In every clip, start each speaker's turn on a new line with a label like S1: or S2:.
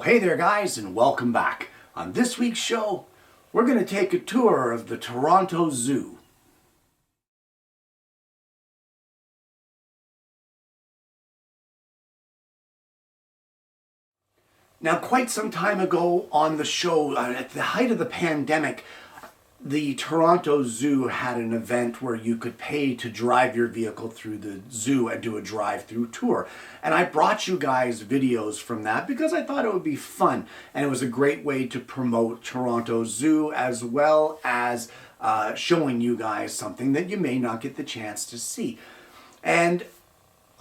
S1: Hey there guys, and welcome back. On this week's show, we're going to take a tour of the Toronto Zoo. Now, quite some time ago on the show, at the height of the pandemic, the Toronto Zoo had an event where you could pay to drive your vehicle through the zoo and do a drive-through tour. And I brought you guys videos from that because I thought it would be fun. And it was a great way to promote Toronto Zoo as well as showing you guys something that you may not get the chance to see. And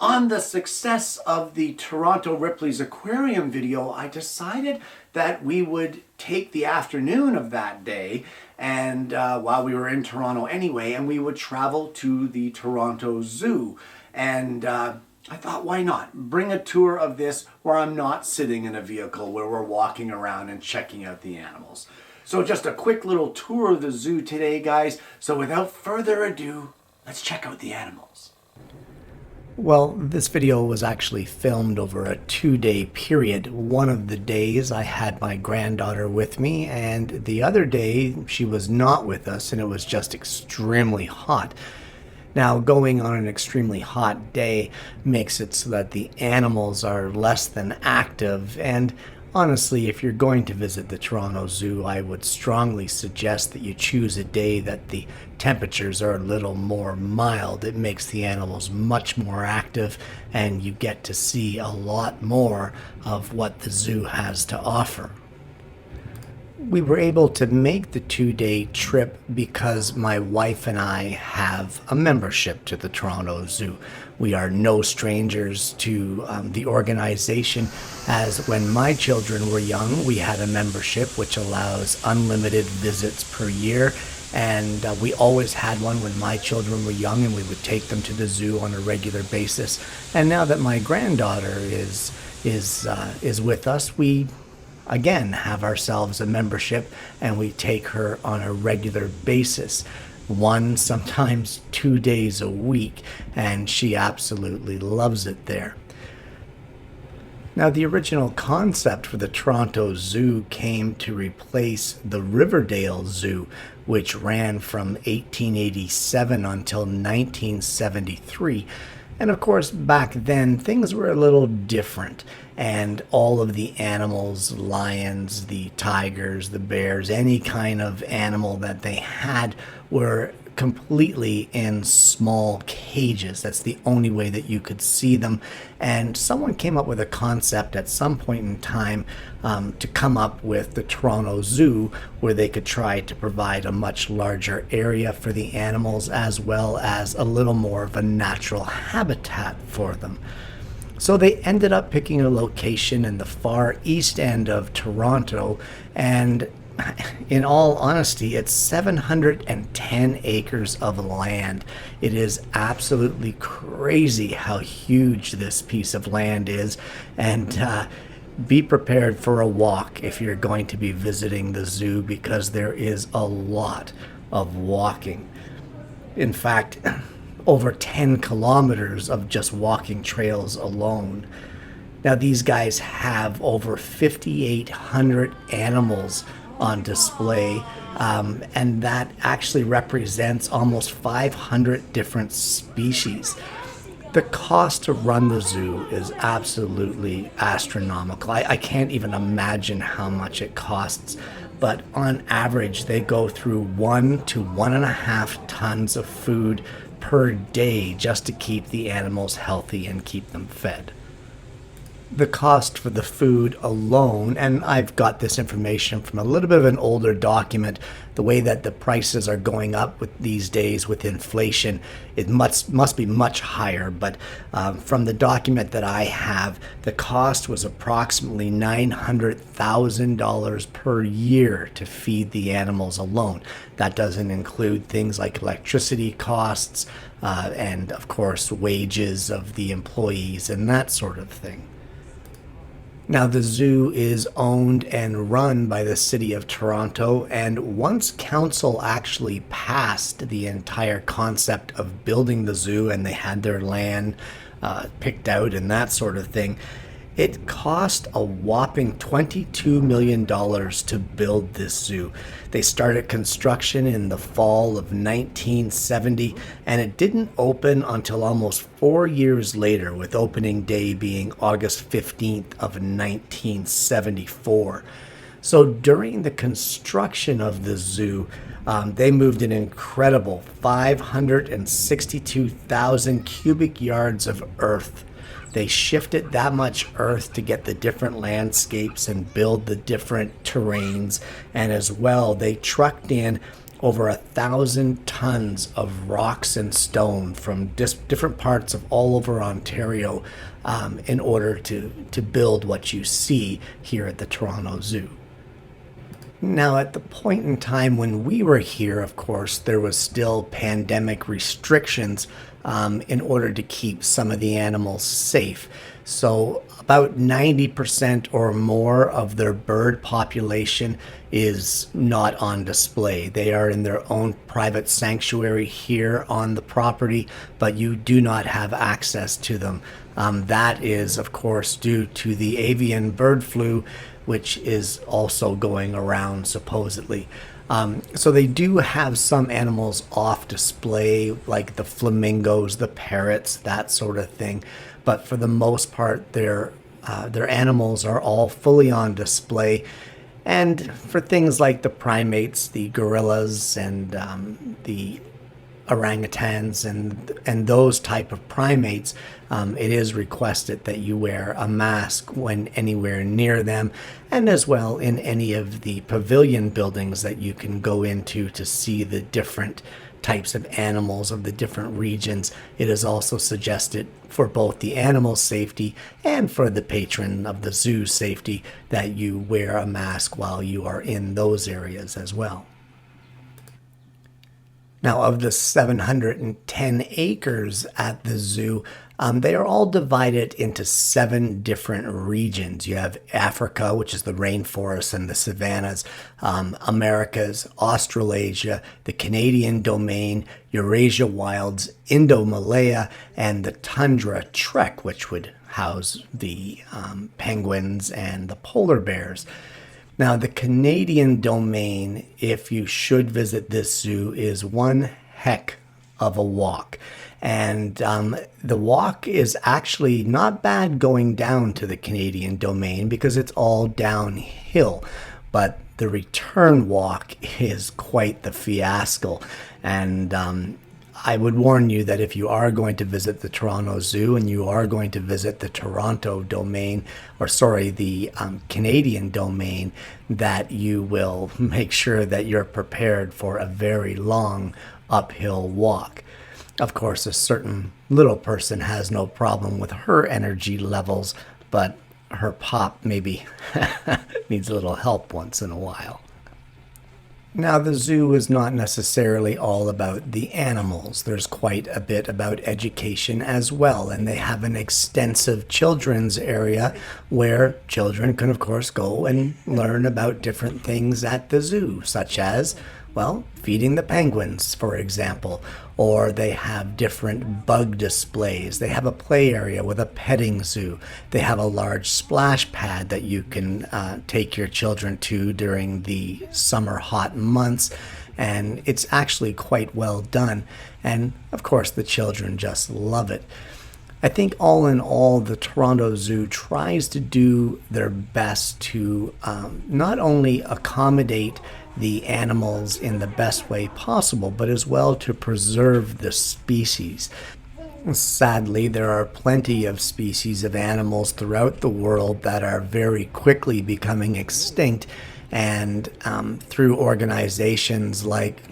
S1: on the success of the Toronto Ripley's Aquarium video, I decided that we would take the afternoon of that day and while we were in Toronto anyway, and we would travel to the Toronto Zoo. And I thought, why not? Bring a tour of this where I'm not sitting in a vehicle, where we're walking around and checking out the animals. So just a quick little tour of the zoo today, guys. So without further ado, let's check out the animals. Well, this video was actually filmed over a 2-day period. One of the days I had my granddaughter with me, and the other day she was not with us, and it was just extremely hot. Now, going on an extremely hot day makes it so that the animals are less than active, and honestly, if you're going to visit the Toronto Zoo, I would strongly suggest that you choose a day that the temperatures are a little more mild. It makes the animals much more active, and you get to see a lot more of what the zoo has to offer. We were able to make the 2-day trip because my wife and I have a membership to the Toronto Zoo. We are no strangers to the organization, as when my children were young, we had a membership which allows unlimited visits per year. And we always had one when my children were young, and we would take them to the zoo on a regular basis. And now that my granddaughter is with us, we again have ourselves a membership, and we take her on a regular basis, 1, sometimes 2 days a week, and she absolutely loves it there. Now, the original concept for the Toronto Zoo came to replace the Riverdale Zoo, which ran from 1887 until 1973. And of course, back then, things were a little different, and all of the animals, lions, the tigers, the bears, any kind of animal that they had were completely in small cages. That's the only way that you could see them. And someone came up with a concept at some point in time to come up with the Toronto Zoo, where they could try to provide a much larger area for the animals, as well as a little more of a natural habitat for them. So they ended up picking a location in the far east end of Toronto, and in all honesty, it's 710 acres of land. It is absolutely crazy how huge this piece of land is, and be prepared for a walk if you're going to be visiting the zoo, because there is a lot of walking. In fact, over 10 kilometers of just walking trails alone. Now, these guys have over 5,800 animals on display, and that actually represents almost 500 different species. The cost to run the zoo is absolutely astronomical. I can't even imagine how much it costs, but on average they go through 1 to 1.5 tons of food per day just to keep the animals healthy and keep them fed. The cost for the food alone, and I've got this information from a little bit of an older document, the way that the prices are going up with these days with inflation, it must be much higher, but from the document that I have, the cost was approximately $900,000 per year to feed the animals alone. That doesn't include things like electricity costs and of course wages of the employees and that sort of thing. Now, the zoo is owned and run by the City of Toronto, and once council actually passed the entire concept of building the zoo and they had their land picked out and that sort of thing, It cost a whopping $22 million to build this zoo. They started construction in the fall of 1970, and it didn't open until almost 4 years later, with opening day being August 15th of 1974. So during the construction of the zoo, they moved an incredible 562,000 cubic yards of earth. They shifted that much earth to get the different landscapes and build the different terrains. And as well, they trucked in over 1,000 tons of rocks and stone from different parts of all over Ontario in order to build what you see here at the Toronto Zoo. Now, at the point in time when we were here, of course, there was still pandemic restrictions in order to keep some of the animals safe. So about 90% or more of their bird population is not on display. They are in their own private sanctuary here on the property, but you do not have access to them. That is, of course, due to the avian bird flu, which is also going around supposedly. So they do have some animals off display, like the flamingos, the parrots, that sort of thing. But for the most part, their animals are all fully on display. And for things like the primates, the gorillas, and the orangutans and those type of primates, it is requested that you wear a mask when anywhere near them, and as well in any of the pavilion buildings that you can go into to see the different types of animals of the different regions. It is also suggested for both the animal safety and for the patron of the zoo safety that you wear a mask while you are in those areas as well. Now, of the 710 acres at the zoo, they are all divided into 7 different regions. You have Africa, which is the rainforests and the savannas, Americas, Australasia, the Canadian domain, Eurasia wilds, Indo-Malaya, and the Tundra Trek, which would house the penguins and the polar bears. Now, the Canadian domain, if you should visit this zoo, is one heck of a walk. And the walk is actually not bad going down to the Canadian domain because it's all downhill. But the return walk is quite the fiasco. And I would warn you that if you are going to visit the Toronto Zoo and you are going to visit the Toronto domain, the Canadian domain, that you will make sure that you're prepared for a very long uphill walk. Of course, a certain little person has no problem with her energy levels, but her pop maybe needs a little help once in a while. Now, the zoo is not necessarily all about the animals. There's quite a bit about education as well, and they have an extensive children's area where children can, of course, go and learn about different things at the zoo, such as, well, feeding the penguins, for example, or they have different bug displays. They have a play area with a petting zoo. They have a large splash pad that you can take your children to during the summer hot months, and it's actually quite well done. And of course, the children just love it. I think all in all, the Toronto Zoo tries to do their best to not only accommodate the animals in the best way possible, but as well to preserve the species. Sadly, there are plenty of species of animals throughout the world that are very quickly becoming extinct, and through organizations like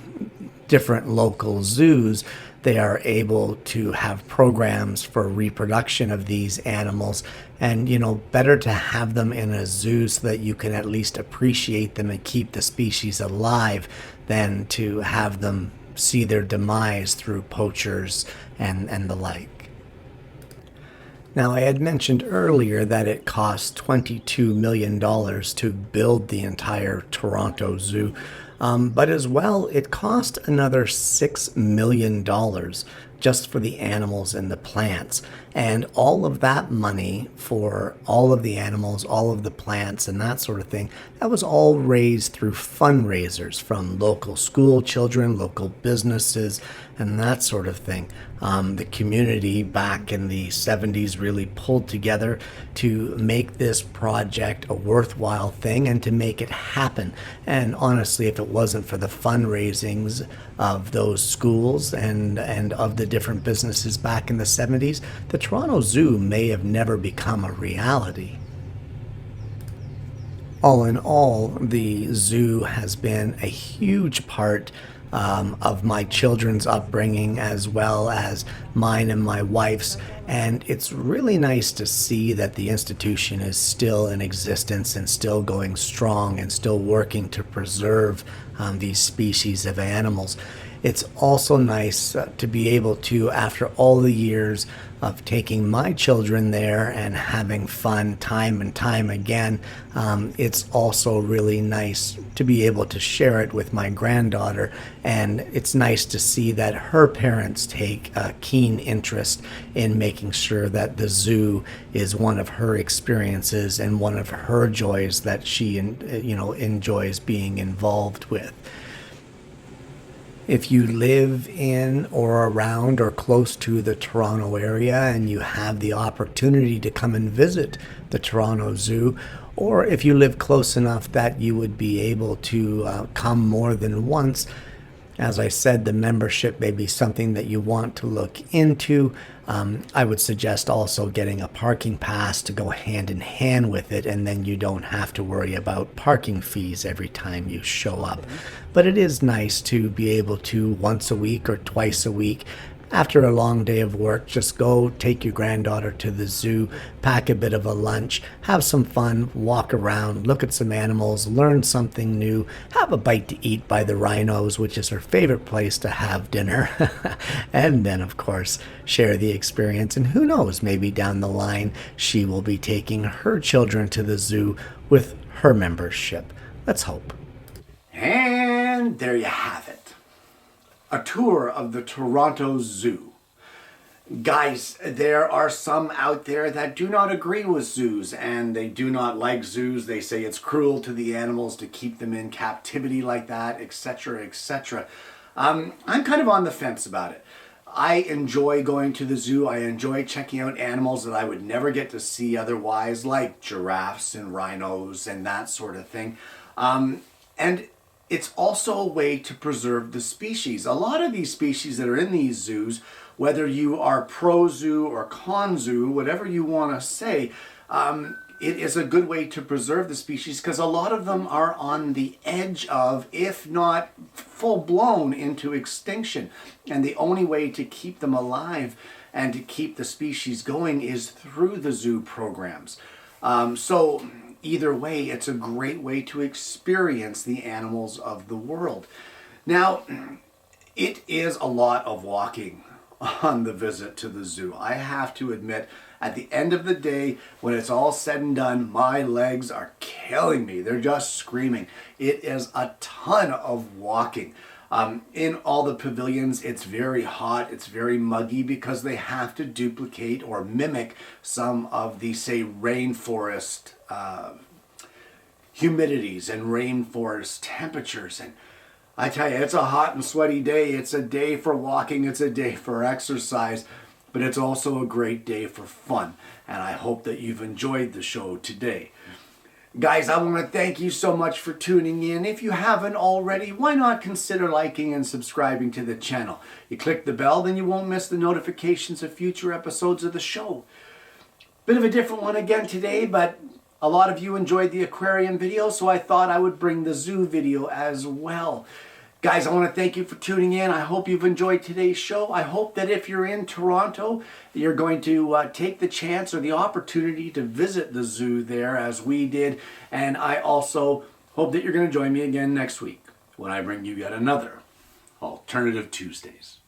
S1: different local zoos, they are able to have programs for reproduction of these animals. And, better to have them in a zoo so that you can at least appreciate them and keep the species alive than to have them see their demise through poachers and the like. Now, I had mentioned earlier that it cost $22 million to build the entire Toronto Zoo. But as well, it cost another $6 million
S2: just for the animals and the plants. And all of that money for all of the animals, all of the plants, and that sort of thing, that was all raised through fundraisers from local school children, local businesses, and that sort of thing. The community back in the 70s really pulled together to make this project a worthwhile thing and to make it happen. And honestly, if it wasn't for the fundraisings of those schools and of the different businesses back in the 70s, the Toronto Zoo may have never become a reality. All in all, the zoo has been a huge part of my children's upbringing as well as mine and my wife's. And it's really nice to see that the institution is still in existence and still going strong and still working to preserve these species of animals. It's also nice to be able to, after all the years of taking my children there and having fun time and time again, it's also really nice to be able to share it with my granddaughter. And it's nice to see that her parents take a keen interest in making sure that the zoo is one of her experiences and one of her joys that she enjoys being involved with. If you live in or around or close to the Toronto area and you have the opportunity to come and visit the Toronto Zoo, or if you live close enough that you would be able to come more than once, as I said, the membership may be something that you want to look into. I would suggest also getting a parking pass to go hand in hand with it, and then you don't have to worry about parking fees every time you show up. But it is nice to be able to, once a week or twice a week, after a long day of work, just go take your granddaughter to the zoo, pack a bit of a lunch, have some fun, walk around, look at some animals, learn something new, have a bite to eat by the rhinos, which is her favorite place to have dinner, and then, of course, share the experience. And who knows, maybe down the line, she will be taking her children to the zoo with her membership. Let's hope.
S1: And there you have it. A tour of the Toronto Zoo. Guys, there are some out there that do not agree with zoos and they do not like zoos. They say it's cruel to the animals to keep them in captivity like that, etc., etc. I'm kind of on the fence about it. I enjoy going to the zoo. I enjoy checking out animals that I would never get to see otherwise, like giraffes and rhinos and that sort of thing. And it's also a way to preserve the species. A lot of these species that are in these zoos, whether you are pro-zoo or con-zoo, whatever you want to say, it is a good way to preserve the species because a lot of them are on the edge of, if not full-blown, into extinction. And the only way to keep them alive and to keep the species going is through the zoo programs. So either way, it's a great way to experience the animals of the world. Now, it is a lot of walking on the visit to the zoo. I have to admit, at the end of the day, when it's all said and done, my legs are killing me. They're just screaming. It is a ton of walking. In all the pavilions, it's very hot, it's very muggy because they have to duplicate or mimic some of the, say, rainforest humidities and rainforest temperatures. And I tell you, it's a hot and sweaty day. It's a day for walking, it's a day for exercise, but it's also a great day for fun. And I hope that you've enjoyed the show today. Guys, I want to thank you so much for tuning in. If you haven't already, why not consider liking and subscribing to the channel? You click the bell, then you won't miss the notifications of future episodes of the show. Bit of a different one again today, but a lot of you enjoyed the aquarium video, so I thought I would bring the zoo video as well. Guys, I want to thank you for tuning in. I hope you've enjoyed today's show. I hope that if you're in Toronto, you're going to take the chance or the opportunity to visit the zoo there as we did. And I also hope that you're going to join me again next week when I bring you yet another Alternative Tuesdays.